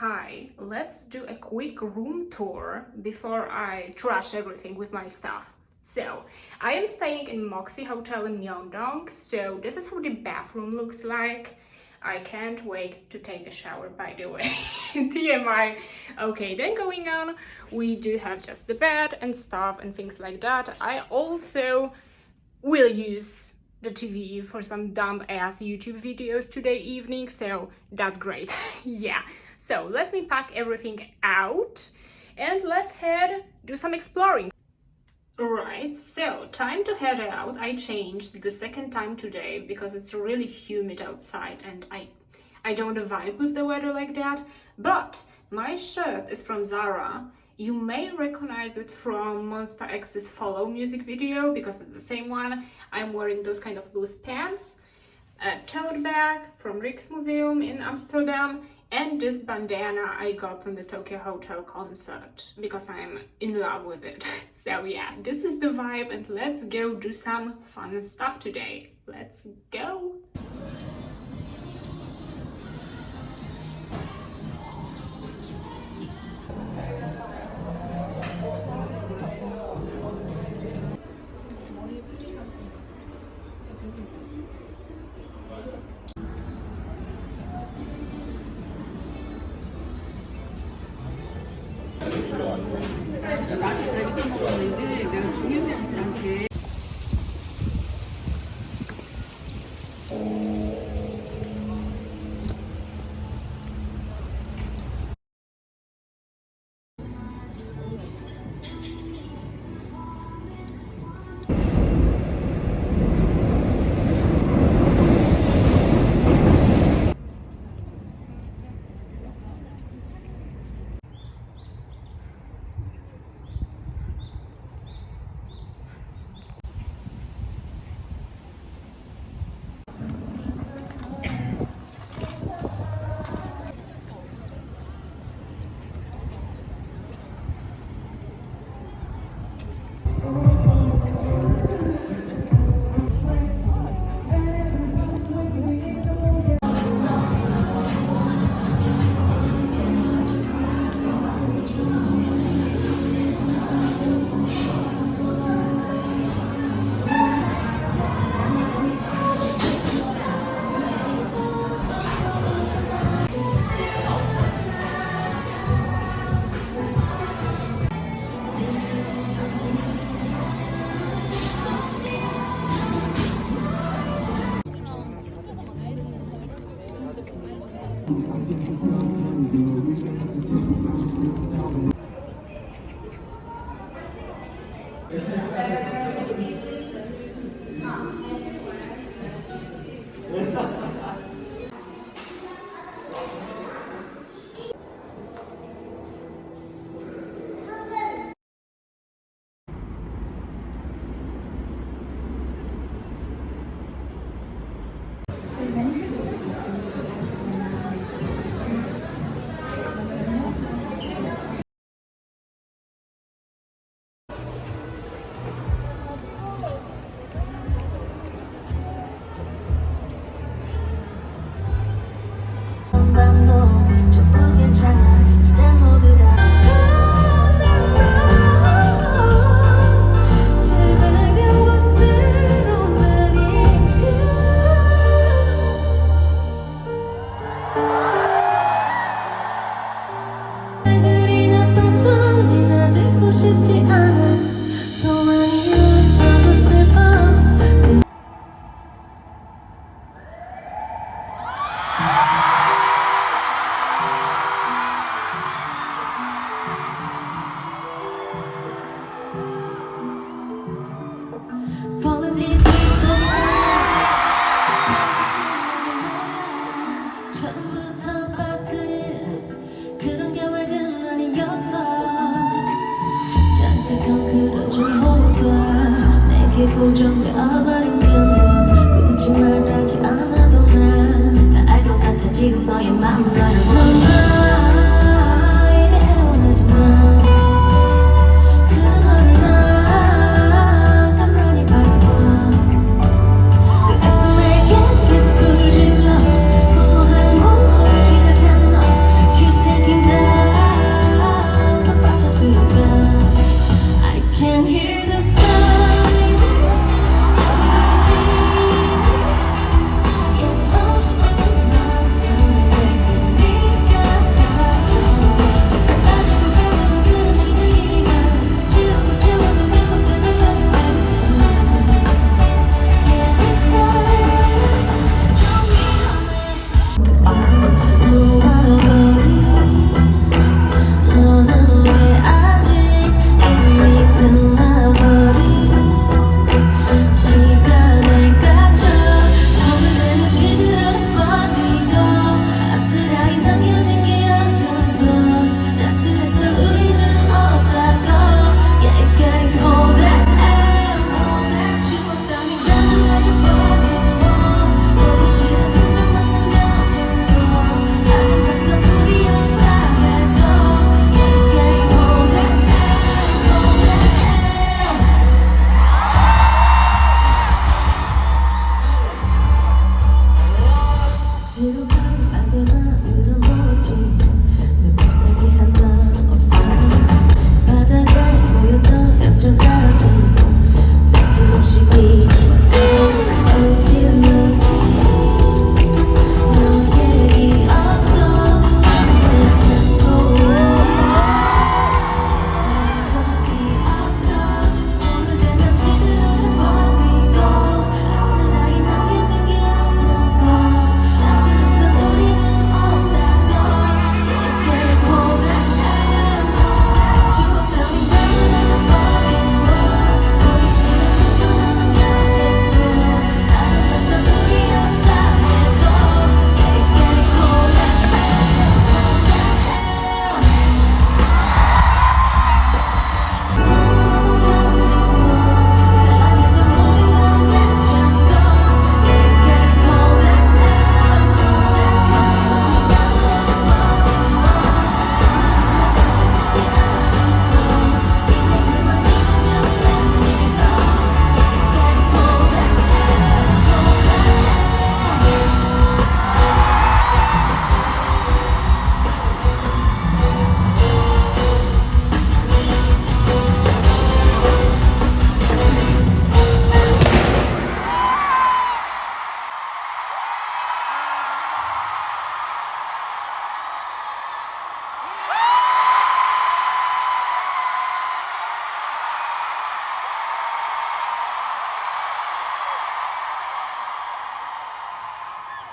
Hi, let's do a quick room tour before I trash everything with my stuff. So, I am staying in Moxie Hotel in Myeongdong, so this is how the bathroom looks like. I can't wait to take a shower, by the way. TMI. Okay, then going on, we do have just the bed and stuff and things like that. I also will use the TV for some dumb ass YouTube videos today evening, so that's great. Yeah, so let me pack everything out and let's head do some exploring. Right, so time to head out. I changed the second time today because it's really humid outside and I don't vibe with the weather like that. But my shirt is from Zara. You may recognize it from Monster X's Follow music video because it's the same one. I'm wearing those kind of loose pants, a tote bag from Rijksmuseum in Amsterdam, and this bandana I got on the Tokyo Hotel concert because I'm in love with it. So yeah, this is the vibe and let's go do some fun stuff today. Let's go! 나한테 가기 먹었는데 내가 중요한한테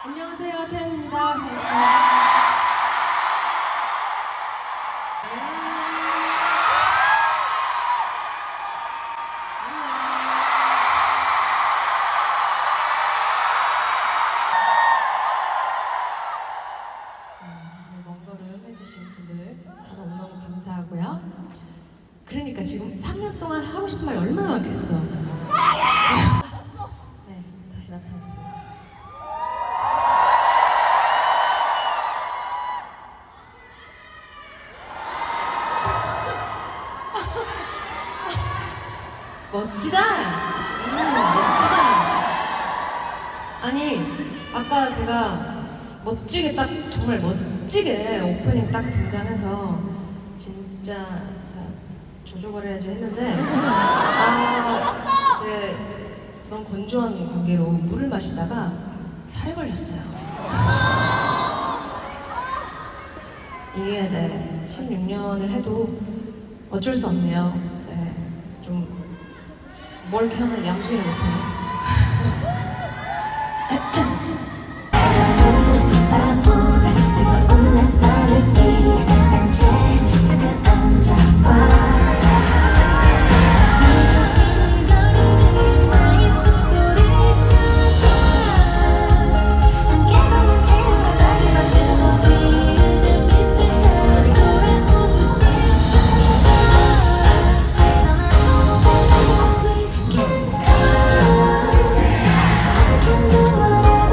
안녕하세요, 태연입니다. 반갑습니다. 먼 걸음 해주신 분들 다들 너무너무 감사하고요. 그러니까 지금 3년 동안 하고 싶은 말이 얼마나 많겠어. 네, 다시 나타났어요. 멋지다! 멋지다! 아니, 아까 제가 멋지게 딱, 정말 멋지게 오프닝 딱 등장해서 진짜 다 조져버려야지 했는데, 이제 너무 건조한 관계로 물을 마시다가 살에 걸렸어요. 이게 네, 16년을 해도 어쩔 수 없네요. 네, 좀 뭘 이렇게 하나 얌전히 못하네. I can do whatever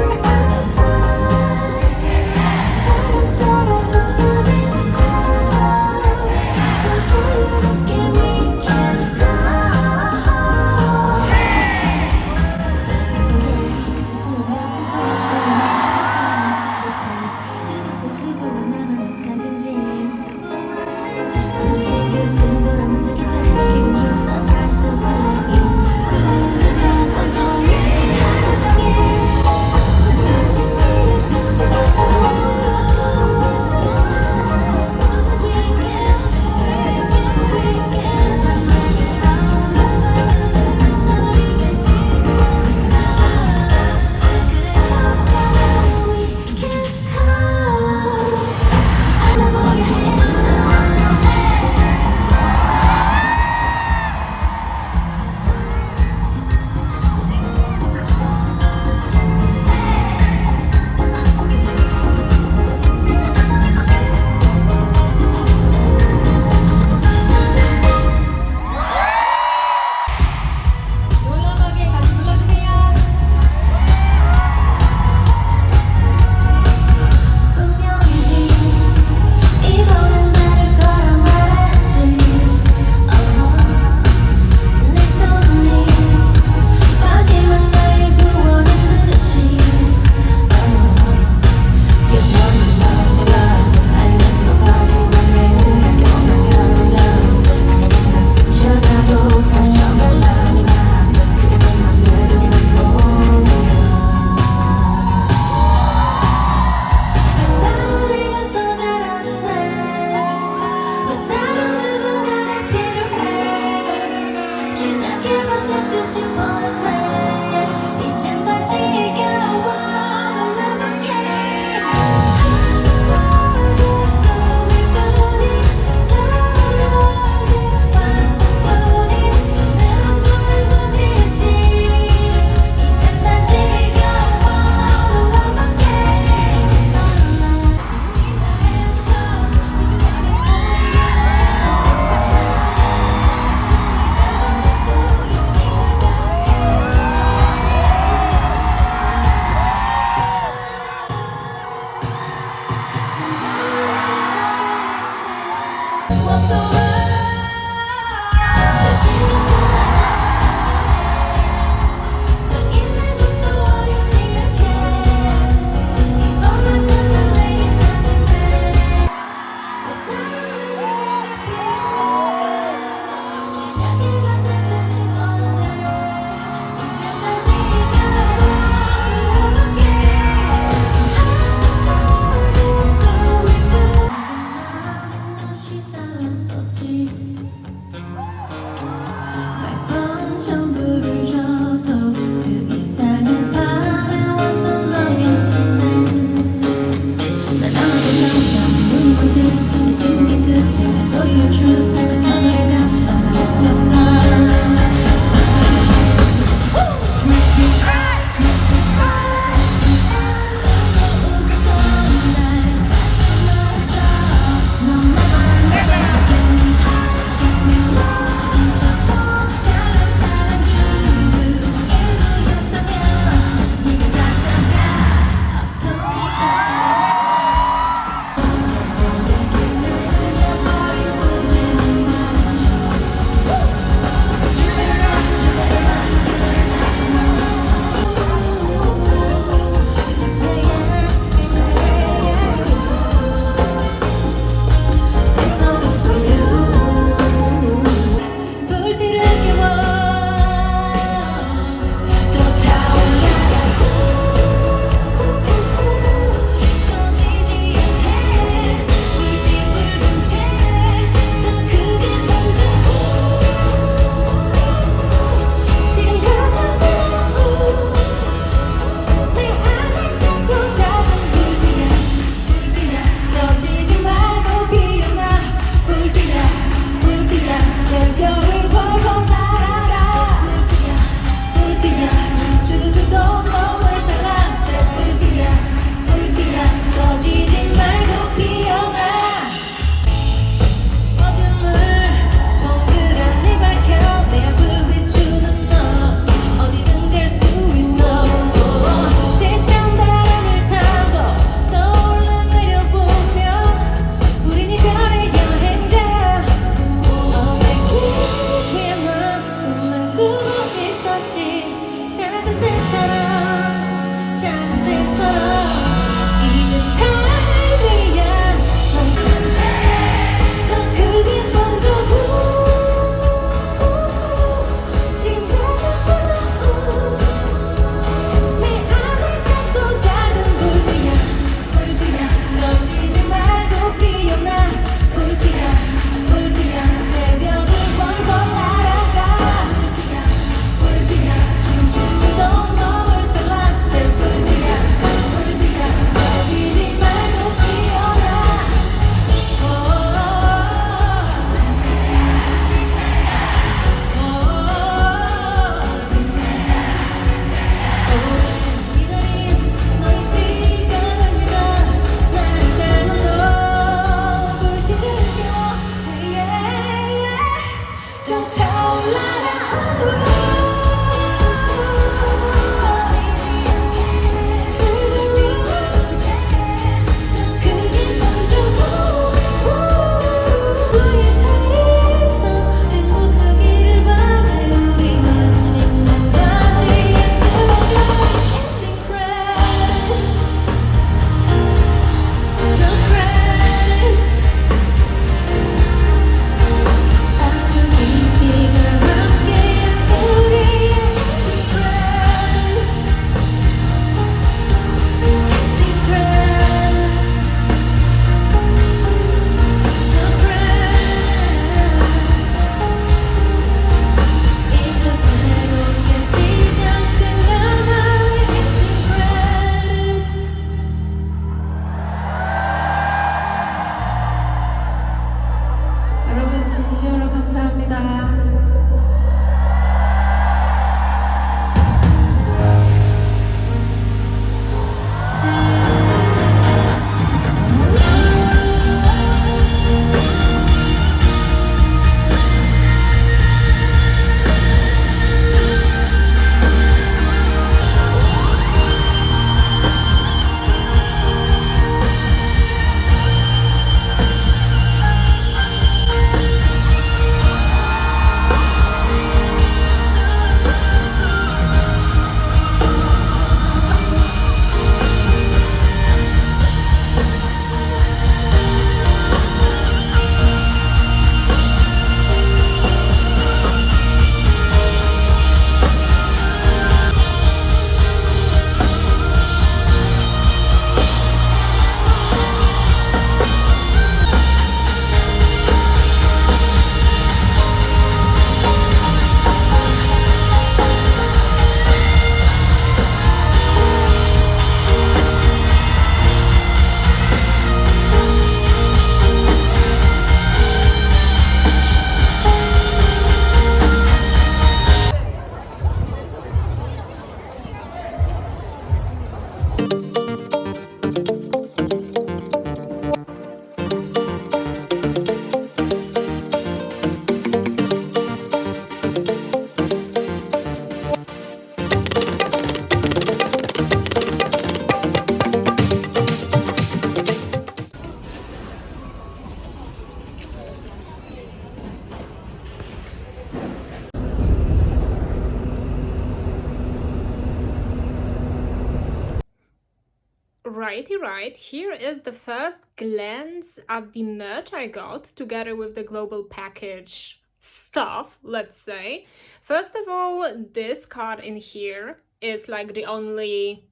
Righty right, here is the first glance at the merch I got together with the global package stuff, let's say. First of all, this card in here is like the only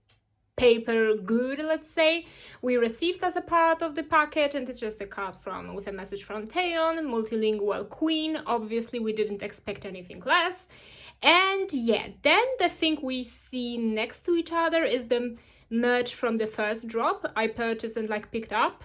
paper good, let's say, we received as a part of the package, and it's just a card from with a message from Taeyeon, multilingual queen. Obviously we didn't expect anything less. And yeah, then the thing we see next to each other is the merch from the first drop I purchased and like picked up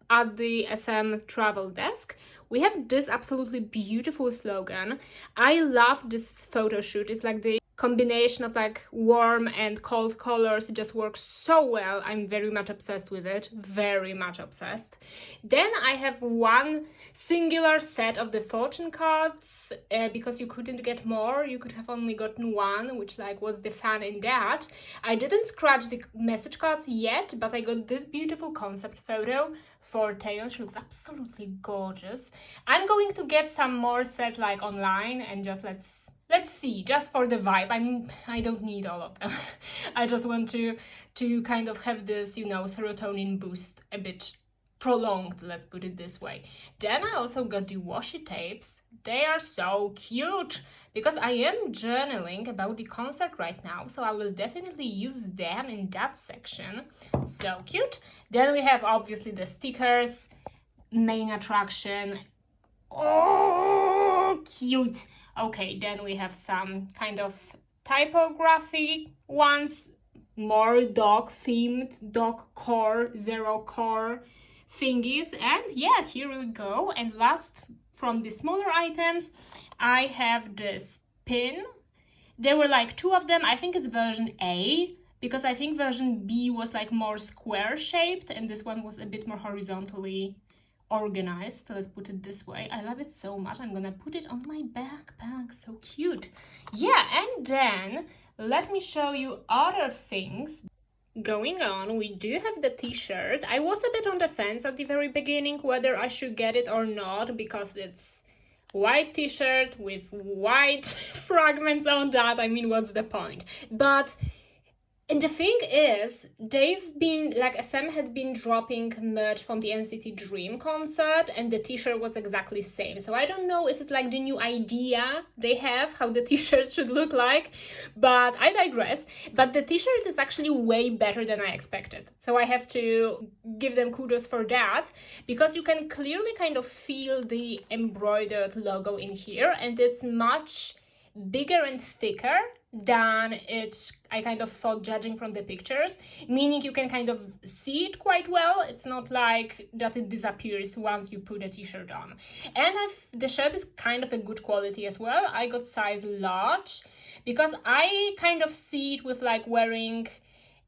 at the SM travel desk. We have this absolutely beautiful slogan. I love this photo shoot. It's like the combination of like warm and cold colors. It just works so well. I'm very much obsessed with it, very much obsessed. Then I have one singular set of the fortune cards because you couldn't get more. You could have only gotten one, which like was the fun in that. I didn't scratch the message cards yet, but I got this beautiful concept photo for Taeyeon. She looks absolutely gorgeous. I'm going to get some more sets like online and just let's see, just for the vibe. I don't need all of them. I just want to kind of have this, you know, serotonin boost a bit prolonged, let's put it this way. Then I also got the washi tapes. They are so cute because I am journaling about the concert right now, so I will definitely use them in that section. So cute. Then we have obviously the stickers, main attraction. Oh, cute. Okay, then we have some kind of typography ones, more dog themed, dog core, zero core thingies. And yeah, here we go. And last from the smaller items, I have this pin. There were like two of them. I think it's version A, because I think version B was like more square shaped and this one was a bit more horizontally organized. So let's put it this way. I love it so much. I'm gonna put it on my backpack. So cute. Yeah, and then let me show you other things going on. We do have the t-shirt. I was a bit on the fence at the very beginning whether I should get it or not, because it's white t-shirt with white fragments on that. I mean, what's the point? But and the thing is, they've been, like, SM had been dropping merch from the NCT Dream concert, and the t-shirt was exactly the same. So I don't know if it's like the new idea they have, how the t-shirts should look like, but I digress. But the t-shirt is actually way better than I expected. So I have to give them kudos for that, because you can clearly kind of feel the embroidered logo in here, and it's much bigger and thicker than I kind of thought, judging from the pictures, meaning you can kind of see it quite well. It's not like that it disappears once you put a t-shirt on. And the shirt is kind of a good quality as well. I got size large because I kind of see it with like wearing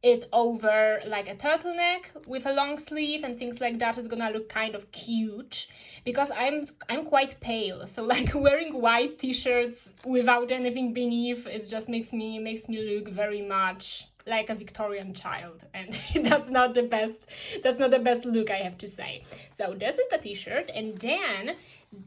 it over like a turtleneck with a long sleeve and things like that. It's gonna look kind of cute because I'm quite pale, so like wearing white t-shirts without anything beneath, it just makes me look very much like a Victorian child, and that's not the best look, I have to say. So this is the t-shirt, and then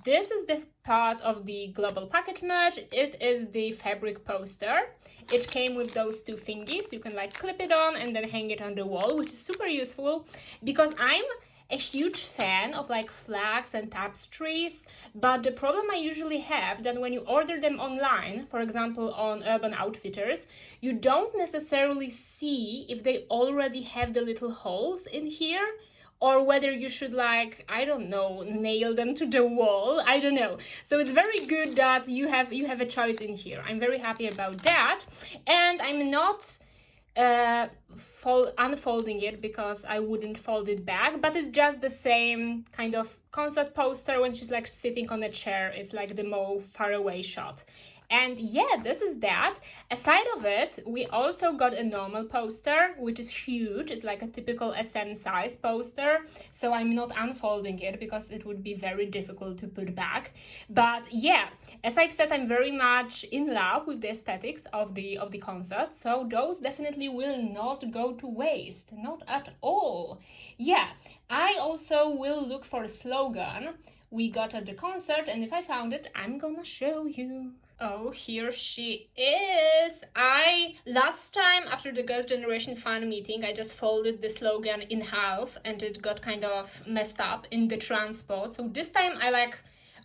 this is the part of the global package merch. It is the fabric poster. It came with those two thingies. You can like clip it on and then hang it on the wall, which is super useful because I'm a huge fan of like flags and tapestries, but the problem I usually have that when you order them online, for example on Urban Outfitters, you don't necessarily see if they already have the little holes in here, or whether you should like, I don't know, nail them to the wall. I don't know. So it's very good that you have a choice in here. I'm very happy about that, and I'm not unfolding it because I wouldn't fold it back, but it's just the same kind of concept poster when she's like sitting on a chair. It's like the more far away shot. And yeah, this is that. Aside of it, we also got a normal poster, which is huge. It's like a typical SM size poster, so I'm not unfolding it because it would be very difficult to put back. But yeah, as I've said, I'm very much in love with the aesthetics of the concert, so those definitely will not go to waste, not at all. Yeah, I also will look for a slogan we got at the concert, and if I found it, I'm gonna show you. Oh, here she is. Last time after the Girls' Generation fan meeting, I just folded the slogan in half and it got kind of messed up in the transport. So this time I like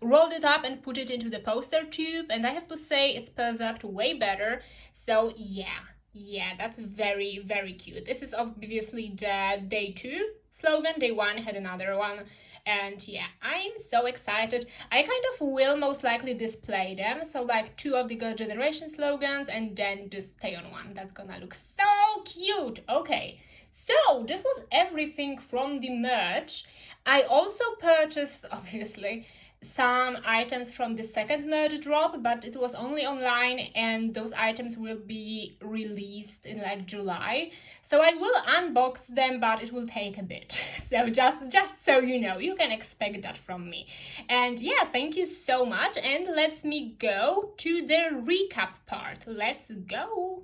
rolled it up and put it into the poster tube, and I have to say it's preserved way better. So yeah, that's very, very cute. This is obviously the day 2 slogan. Day 1 had another one. And yeah, I'm so excited. I kind of will most likely display them. So like 2 of the Girl Generation slogans and then this Taeyeon one. That's gonna look so cute. Okay, so this was everything from the merch. I also purchased, obviously, some items from the second merch drop, but it was only online and those items will be released in like July. So I will unbox them, but it will take a bit. So just so you know, you can expect that from me. And yeah, thank you so much, and let me go to the recap part. Let's go.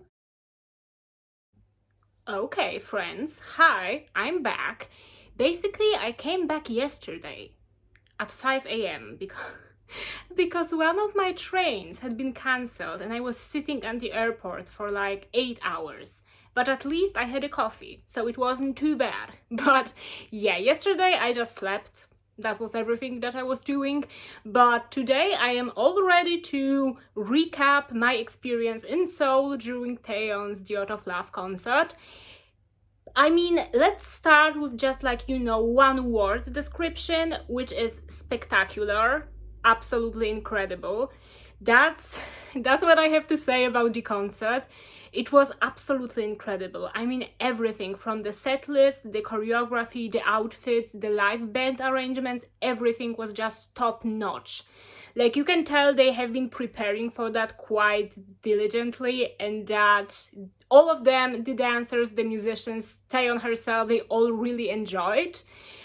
Okay, friends, hi, I'm back. Basically, I came back yesterday at 5 a.m. because one of my trains had been cancelled and I was sitting at the airport for like 8 hours. But at least I had a coffee, so it wasn't too bad. But yeah, yesterday I just slept. That was everything that I was doing. But today I am all ready to recap my experience in Seoul during Taeyeon's The Art of Love concert. I mean, let's start with just like, one word description, which is spectacular, absolutely incredible. That's what I have to say about the concert. It was absolutely incredible. I mean, everything from the set list, the choreography, the outfits, the live band arrangements, everything was just top notch. Like, you can tell they have been preparing for that quite diligently, and that all of them, the dancers, the musicians, Taeyeon herself, they all really enjoyed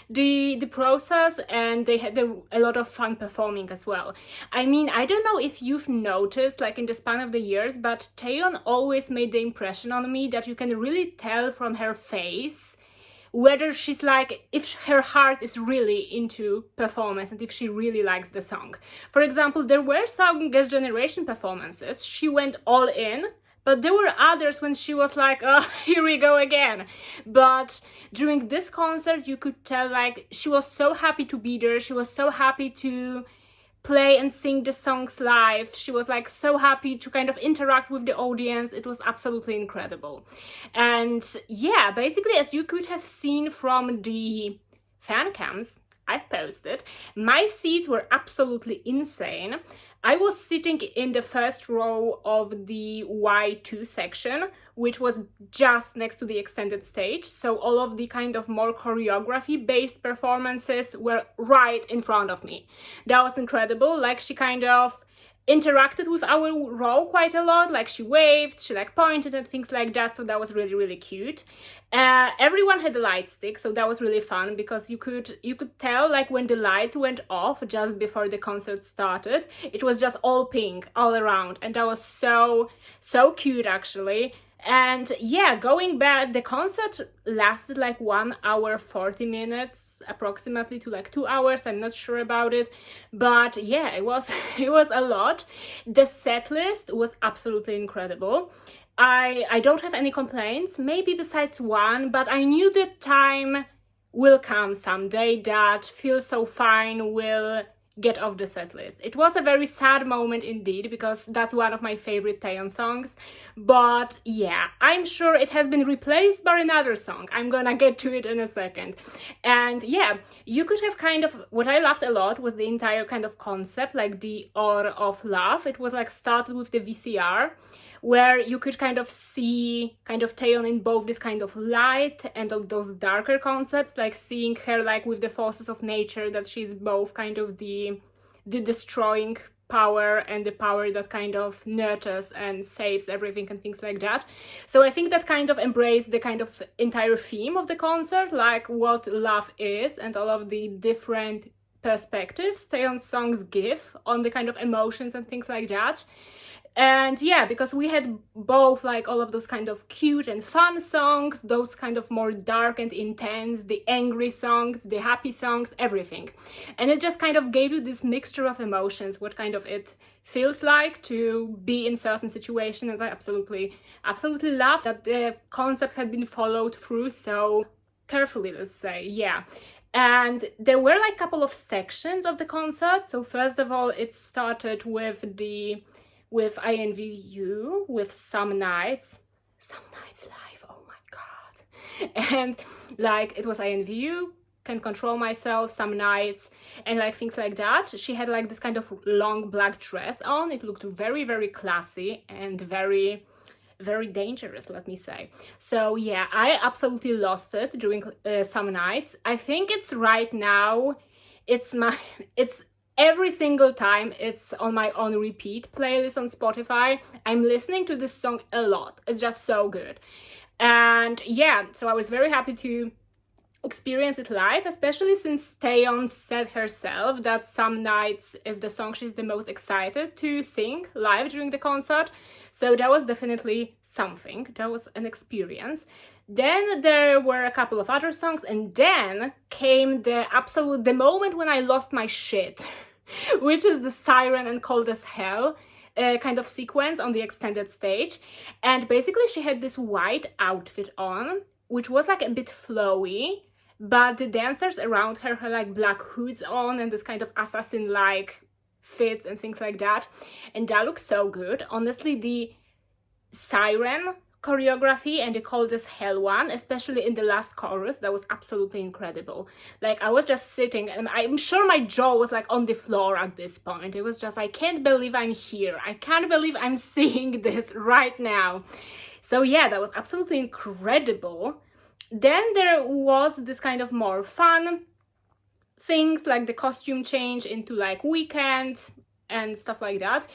the process, and they had a lot of fun performing as well. I mean, I don't know if you've noticed, like in the span of the years, but Taeyeon always made the impression on me that you can really tell from her face whether she's like, if her heart is really into performance and if she really likes the song. For example, there were some Guest Generation performances, she went all in, but there were others when she was like, oh, here we go again. But during this concert, you could tell like she was so happy to be there. She was so happy to play and sing the songs live. She was like so happy to kind of interact with the audience. It was absolutely incredible. And yeah, basically, as you could have seen from the fan cams I've posted, my seats were absolutely insane. I was sitting in the first row of the Y2 section, which was just next to the extended stage. So all of the kind of more choreography-based performances were right in front of me. That was incredible. Like, she kind of interacted with our row quite a lot, like she waved, she like pointed and things like that, so that was really, really cute. Everyone had a light stick, so that was really fun because you could tell like when the lights went off just before the concert started, it was just all pink all around, and that was so cute actually. And yeah, going back, the concert lasted like 1 hour 40 minutes approximately to like 2 hours. I'm not sure about it, but yeah, it was a lot. The set list was absolutely incredible. I don't have any complaints, maybe besides one, but I knew the time will come someday that Feel So Fine will get off the set list. It was a very sad moment indeed, because that's one of my favorite Taeyeon songs, but yeah, I'm sure it has been replaced by another song. I'm gonna get to it in a second. And yeah, you could have kind of, what I loved a lot was the entire kind of concept, like the Art of Love. It was like started with the VCR, where you could kind of see kind of Taeyeon in both this kind of light and all those darker concepts, like seeing her like with the forces of nature, that she's both kind of the destroying power and the power that kind of nurtures and saves everything and things like that. So I think that kind of embraced the kind of entire theme of the concert, like what love is and all of the different perspectives Taeyeon's songs give on the kind of emotions and things like that. And yeah, because we had both like all of those kind of cute and fun songs, those kind of more dark and intense, the angry songs, the happy songs, everything. And it just kind of gave you this mixture of emotions, what kind of it feels like to be in certain situations. And I absolutely love that the concept had been followed through so carefully, let's say, yeah. And there were like a couple of sections of the concert. So first of all, it started with INVU, with Some Nights Live, oh my god. And like it was INVU, Can't Control Myself, Some Nights, and like things like that. She had like this kind of long black dress on. It looked very, very classy and very, very dangerous, let me say. So yeah, I absolutely lost it during Some Nights. I think it's right now, it's every single time it's on my on repeat playlist on Spotify. I'm listening to this song a lot. It's just so good. And yeah, so I was very happy to experience it live, especially since Taeyeon said herself that Some Nights is the song she's the most excited to sing live during the concert. So that was definitely something. That was an experience. Then there were a couple of other songs, and then came the moment when I lost my shit, which is the Siren and Cold as Hell kind of sequence on the extended stage. And basically she had this white outfit on, which was like a bit flowy, but the dancers around her had like black hoods on and this kind of assassin-like fits and things like that. And that looks so good. Honestly, the Siren choreography and the Cold as Hell one, especially in the last chorus, that was absolutely incredible. Like I was just sitting and I'm sure my jaw was like on the floor at this point. It was just, I can't believe I'm here. I can't believe I'm seeing this right now. So yeah, that was absolutely incredible. Then there was this kind of more fun things like the costume change into like Weekend and stuff like that.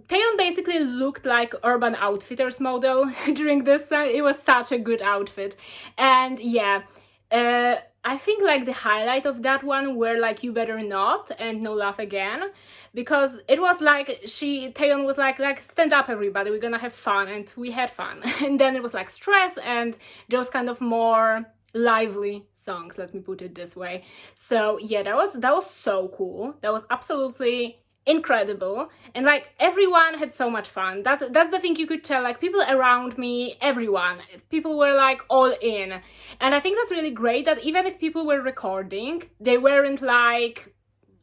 Taeyeon basically looked like Urban Outfitters model during this. It was such a good outfit. And yeah, I think like the highlight of that one were like You Better Not and No Laugh Again, because it was like Taeyeon was like stand up everybody, we're gonna have fun, and we had fun. And then it was like Stress and those kind of more lively songs, let me put it this way. So yeah, that was so cool. That was absolutely incredible, and like everyone had so much fun. That's the thing you could tell, like people around me, people were like all in. And I think that's really great that even if people were recording, they weren't like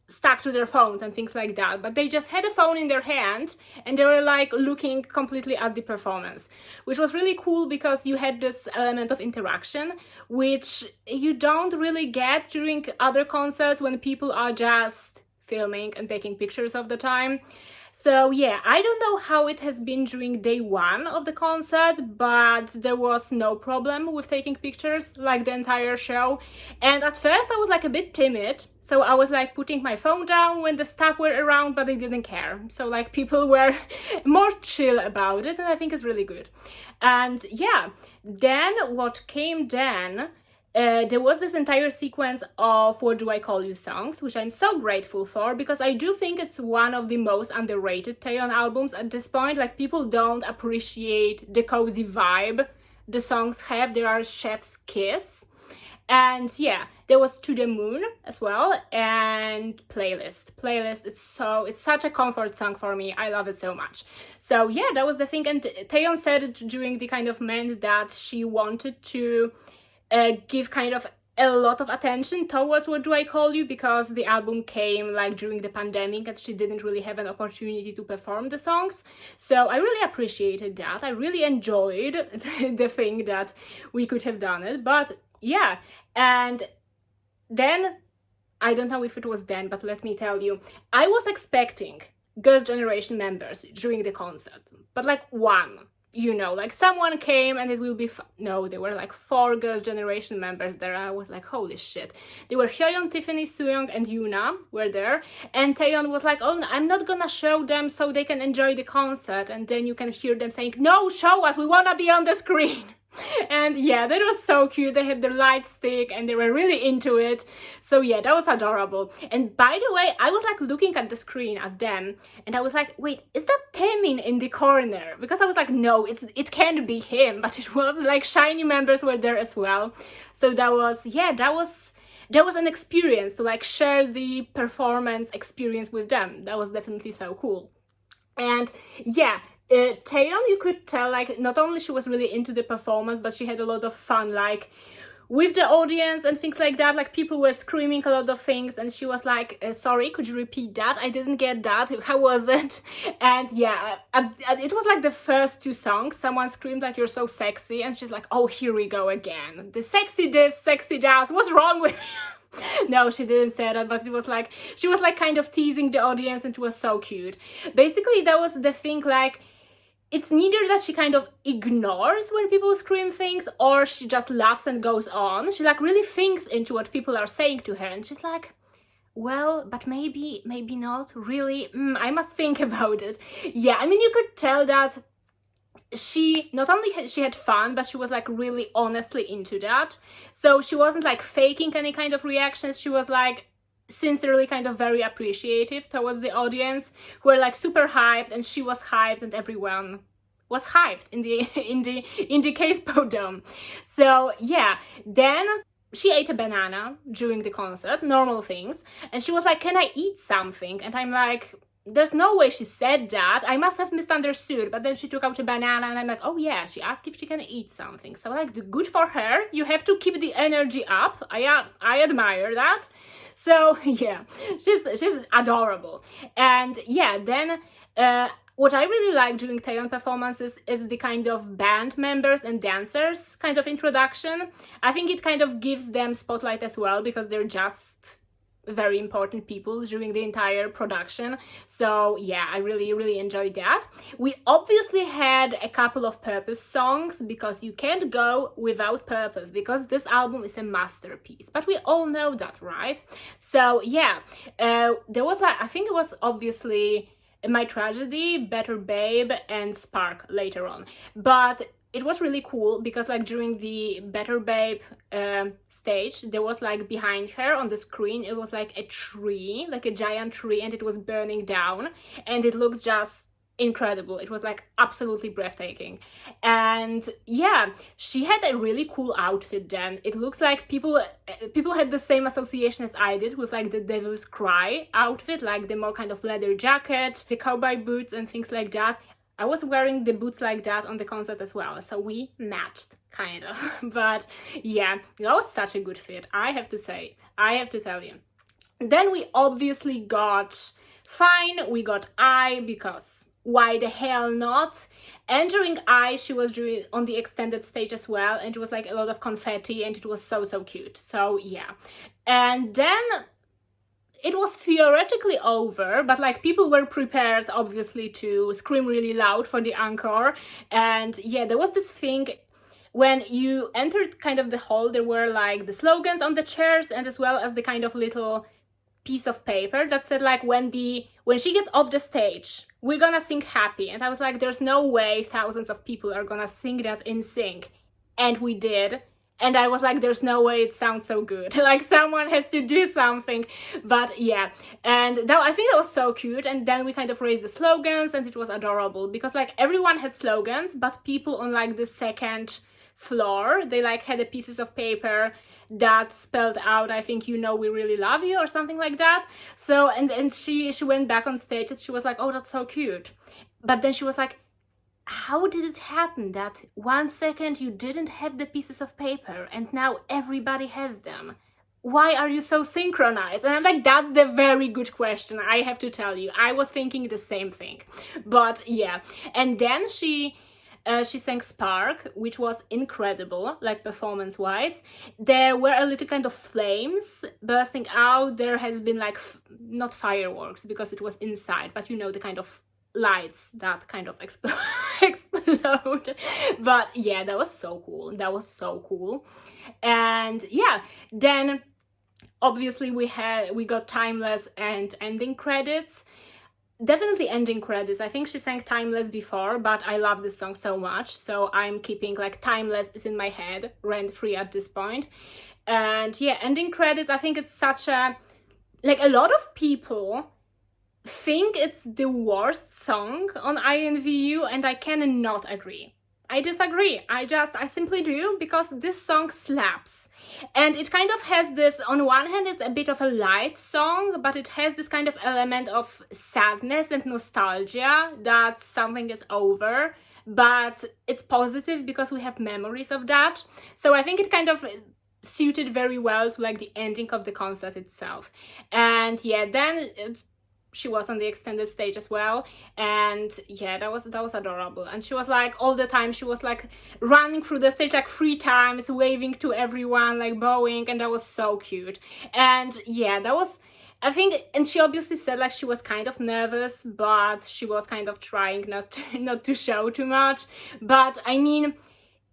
stuck to their phones and things like that, but they just had a phone in their hand and they were like looking completely at the performance, which was really cool because you had this element of interaction which you don't really get during other concerts when people are just filming and taking pictures of the time. So yeah, I don't know how it has been during day one of the concert, but there was no problem with taking pictures like the entire show. And at first I was like a bit timid, so I was like putting my phone down when the staff were around, but they didn't care. So like people were more chill about it, and I think it's really good. And yeah, then what came then, there was this entire sequence of What Do I Call You songs, which I'm so grateful for, because I do think it's one of the most underrated Taeyeon albums at this point. Like people don't appreciate the cozy vibe the songs have. There are Chef's Kiss, and yeah, there was To the Moon as well, and Playlist. It's such a comfort song for me. I love it so much. So yeah, that was the thing. And Taeyeon said it during the kind of meant that she wanted to give kind of a lot of attention towards What Do I Call You, because the album came like during the pandemic and she didn't really have an opportunity to perform the songs. So I really appreciated that. I really enjoyed the thing that we could have done it. But yeah, and then, I don't know if it was then, but let me tell you, I was expecting Girls' Generation members during the concert, but like one. you know, like someone came and it will be no, there were like 4 girls' generation members there. I was like, holy shit. They were Hyeon, Tiffany, Sooyoung, and Yoona were there. And Taeyeon was like, oh, I'm not gonna show them so they can enjoy the concert. And then you can hear them saying, no, show us, we wanna be on the screen. And yeah, that was so cute. They had the light stick and they were really into it. So yeah, that was adorable. And by the way, I was like looking at the screen at them and I was like, wait, is that Taemin in the corner? Because I was like, no, it can't be him, but it was like SHINee members were there as well. So that was, yeah, that was an experience to like share the performance experience with them. That was definitely so cool. And yeah, Taeyeon, you could tell, like, not only she was really into the performance, but she had a lot of fun, like, with the audience and things like that. Like, people were screaming a lot of things, and she was like, sorry, could you repeat that? I didn't get that. How was it? And yeah, it was like the first 2 songs. Someone screamed, like, you're so sexy, and she's like, oh, here we go again. The sexy this, sexy that. What's wrong with you? No, she didn't say that, but it was like, she was like kind of teasing the audience, and it was so cute. Basically, that was the thing, like, it's neither that she kind of ignores when people scream things or she just laughs and goes on. She like really thinks into what people are saying to her and she's like, well, but maybe not, really, I must think about it. Yeah, I mean, you could tell that she not only she had fun, but she was like really honestly into that. So she wasn't like faking any kind of reactions. She was like sincerely kind of very appreciative towards the audience who were like super hyped, and she was hyped and everyone was hyped in the kspo dome. So yeah, then she ate a banana during the concert, normal things, and she was like, can I eat something? And I'm like, there's no way she said that. I must have misunderstood. But then she took out a banana and I'm like, oh yeah, she asked if she can eat something. So like, good for her. You have to keep the energy up. I admire that. So yeah, she's adorable. And yeah, then what I really like during Taeyeon performances is the kind of band members and dancers kind of introduction. I think it kind of gives them spotlight as well because they're just very important people during the entire production. So yeah, I really enjoyed that. We obviously had a couple of purpose songs because you can't go without purpose because this album is a masterpiece, but we all know that, right? So yeah, there was like, I think it was obviously My Tragedy, Better Babe, and Spark later on, but it was really cool because like during the Better Babe stage, there was like behind her on the screen, it was like a tree, like a giant tree, and it was burning down and it looks just incredible. It was like absolutely breathtaking. And yeah, she had a really cool outfit then. It looks like people had the same association as I did with like the Devil's Cry outfit, like the more kind of leather jacket, the cowboy boots and things like that. I was wearing the boots like that on the concert as well, so we matched, kind of. But yeah, that was such a good fit, I have to say. I have to tell you. Then we obviously got Fine, we got I, because why the hell not? And during I, she was doing on the extended stage as well, and it was like a lot of confetti, and it was so cute. So yeah. And then it was theoretically over, but like people were prepared obviously to scream really loud for the encore. And yeah, there was this thing when you entered kind of the hall, there were like the slogans on the chairs and as well as the kind of little piece of paper that said like, when she gets off the stage, we're gonna sing Happy. And I was like, there's no way thousands of people are gonna sing that in sync. And we did. And I was like, there's no way it sounds so good. Like, someone has to do something. But yeah, and that, I think that was so cute. And then we kind of raised the slogans and it was adorable because like everyone had slogans, but people on like the second floor, they like had the pieces of paper that spelled out, I think, you know, we really love you or something like that. So, and she went back on stage and she was like, oh, that's so cute. But then she was like, how did it happen that 1 second you didn't have the pieces of paper and now everybody has them? Why are you so synchronized? And I'm like, that's the very good question, I have to tell you. I was thinking the same thing. But yeah, and then she sang Spark, which was incredible, like performance-wise. There were a little kind of flames bursting out. There has been like, not fireworks because it was inside, but you know, the kind of lights that kind of explode. But yeah, that was so cool. That was so cool. And yeah, then obviously we got Timeless and ending credits. Definitely ending credits. I think she sang Timeless before, but I love this song so much, so I'm keeping like Timeless is in my head rent-free at this point. And yeah, ending credits, I think it's such a, like, a lot of people think it's the worst song on INVU, and I cannot agree. I disagree. I simply do, because this song slaps. And it kind of has this, on one hand, it's a bit of a light song, but it has this kind of element of sadness and nostalgia that something is over, but it's positive because we have memories of that. So I think it kind of suited very well to like the ending of the concert itself. And yeah, then she was on the extended stage as well, and yeah, that was adorable. And she was like, all the time she was like running through the stage like 3 times, waving to everyone, like bowing, and that was so cute. And yeah, that was, I think, and she obviously said like she was kind of nervous, but she was kind of trying not to show too much. But I mean,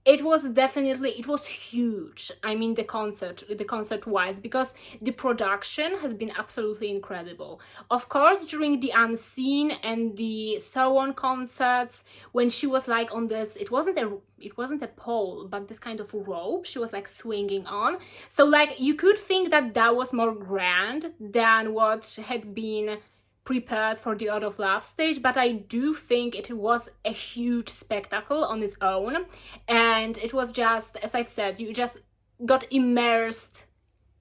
it was huge. I mean, the concert wise, because the production has been absolutely incredible. Of course, during the Unseen and the So On concerts, when she was like on this, it wasn't a pole, but this kind of rope she was like swinging on. So like you could think that was more grand than what had been prepared for the Art of Love stage, but I do think it was a huge spectacle on its own. And it was just, as I've said, you just got immersed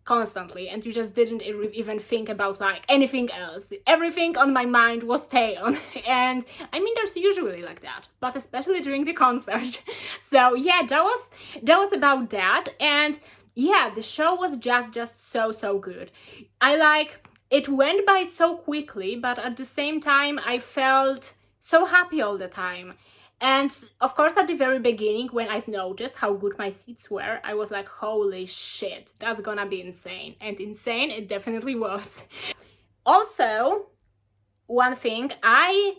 constantly, and you just didn't even think about like anything else. Everything on my mind was Taeyeon. And I mean, there's usually like that, but especially during the concert. So yeah, that was about that. And yeah, the show was just so good. It went by so quickly, but at the same time, I felt so happy all the time. And of course, at the very beginning, when I've noticed how good my seats were, I was like, holy shit, that's gonna be insane. And insane it definitely was. Also, one thing, I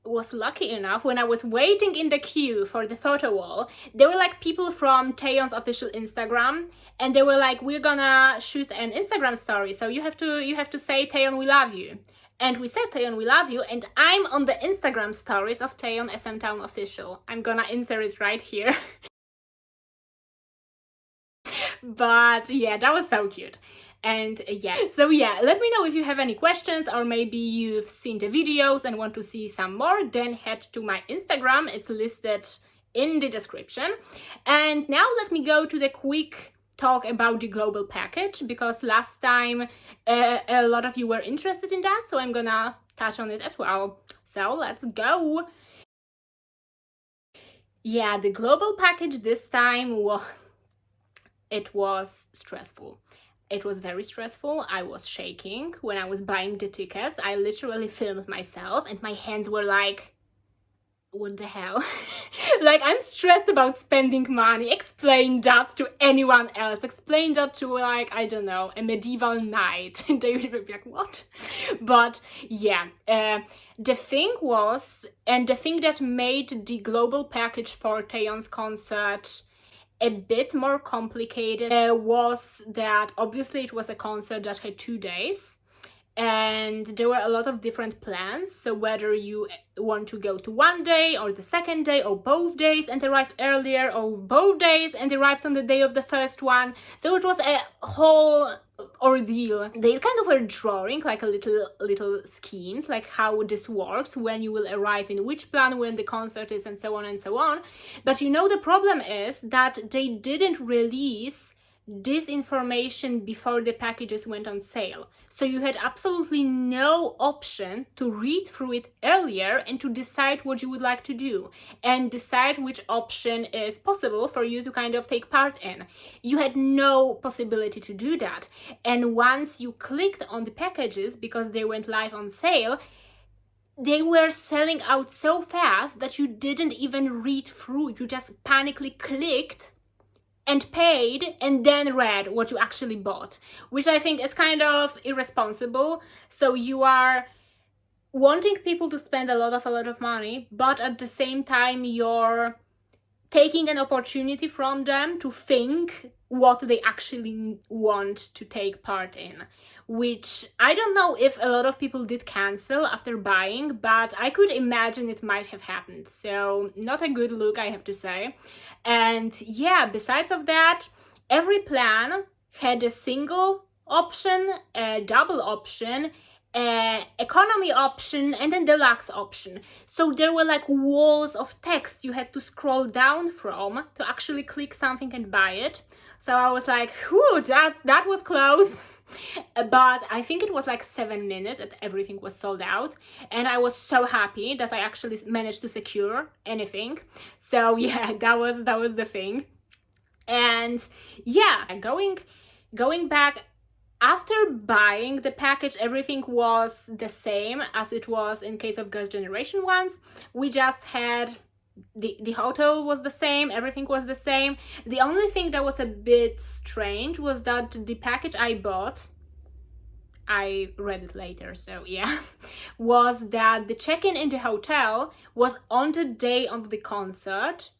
was lucky enough, when I was waiting in the queue for the photo wall, there were like people from Taeyeon's official Instagram, and they were like, we're gonna shoot an Instagram story, so you have to say, Taeyeon, we love you. And we said, Taeyeon, we love you, and I'm on the Instagram stories of Taeyeon SM Town official. I'm gonna insert it right here. But yeah, that was so cute. And yeah, so yeah, let me know if you have any questions, or maybe you've seen the videos and want to see some more. Then head to my Instagram, it's listed in the description. And now let me go to the quick talk about the global package, because last time a lot of you were interested in that, so I'm gonna touch on it as well. So let's go. Yeah, the global package this time, it was stressful. It was very stressful. I was shaking when I was buying the tickets. I literally filmed myself, and my hands were like, what the hell? Like, I'm stressed about spending money. Explain that to anyone else. Explain that to, like, I don't know, a medieval knight. They would be like, what? But yeah, the thing was, and the thing that made the global package for Taeyeon's concert a bit more complicated was that obviously it was a concert that had 2 days, and there were a lot of different plans. So whether you want to go to one day or the second day or both days and arrive earlier, or both days and arrived on the day of the first one, so it was a whole ordeal. They kind of were drawing like a little schemes, like how this works, when you will arrive in which plan, when the concert is, and so on and so on. But you know, the problem is that they didn't release this information before the packages went on sale. So you had absolutely no option to read through it earlier and to decide what you would like to do, and decide which option is possible for you to kind of take part in. You had no possibility to do that. And once you clicked on the packages, because they went live on sale, they were selling out so fast that you didn't even read through. You just panically clicked and paid, and then read what you actually bought, which I think is kind of irresponsible. So you are wanting people to spend a lot of money, but at the same time you're taking an opportunity from them to think what they actually want to take part in, which I don't know if a lot of people did cancel after buying, but I could imagine it might have happened. So not a good look, I have to say. And yeah, besides of that, every plan had a single option, a double option, economy option, and then deluxe option. So there were like walls of text you had to scroll down from to actually click something and buy it. So I was like, whew, that was close. But I think it was like 7 minutes and everything was sold out, and I was so happy that I actually managed to secure anything. So yeah, that was the thing. And yeah, going back, after buying the package, everything was the same as it was in case of Girls' Generation ones. We just had the hotel was the same, everything was the same. The only thing that was a bit strange was that the package I bought, I read it later, so yeah, was that the check-in in the hotel was on the day of the concert,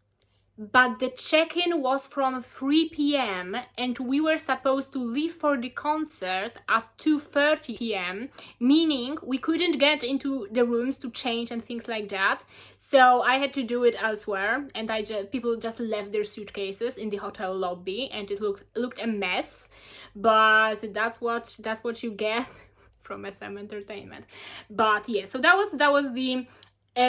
but the check-in was from 3 p.m. and we were supposed to leave for the concert at 2:30 p.m., meaning we couldn't get into the rooms to change and things like that. So I had to do it elsewhere, and people just left their suitcases in the hotel lobby, and it looked a mess. But that's what you get from SM Entertainment. But yeah, so that was the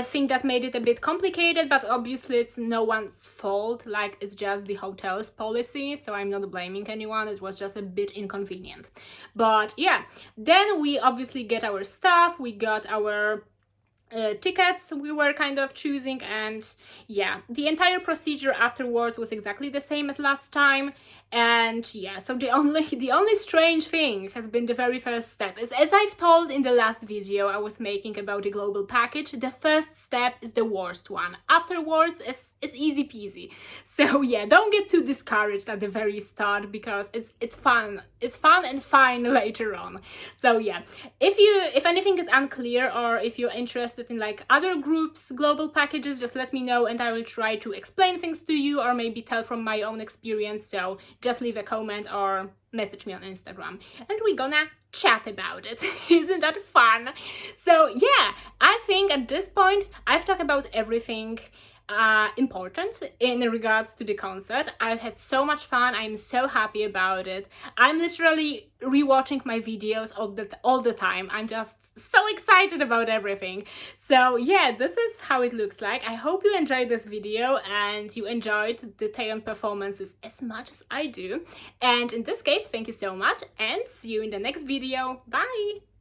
thing that made it a bit complicated, but obviously it's no one's fault, like it's just the hotel's policy, so I'm not blaming anyone. It was just a bit inconvenient. But yeah, then we obviously get our stuff, we got our tickets we were kind of choosing, and yeah, the entire procedure afterwards was exactly the same as last time. And yeah, so the only strange thing has been the very first step. As I've told in the last video I was making about the global package, the first step is the worst one. Afterwards it's easy peasy. So yeah, don't get too discouraged at the very start, because it's fun and fine later on. So yeah, if anything is unclear, or if you're interested in like other groups global packages, just let me know and I will try to explain things to you, or maybe tell from my own experience. So just leave a comment or message me on Instagram and we're gonna chat about it. Isn't that fun? So yeah, I think at this point I've talked about everything important in regards to the concert. I had so much fun. I'm so happy about it. I'm literally rewatching my videos all the time. I'm just so excited about everything. So yeah, this is how it looks like. I hope you enjoyed this video and you enjoyed the Taeyeon performances as much as I do. And in this case, thank you so much and see you in the next video. Bye!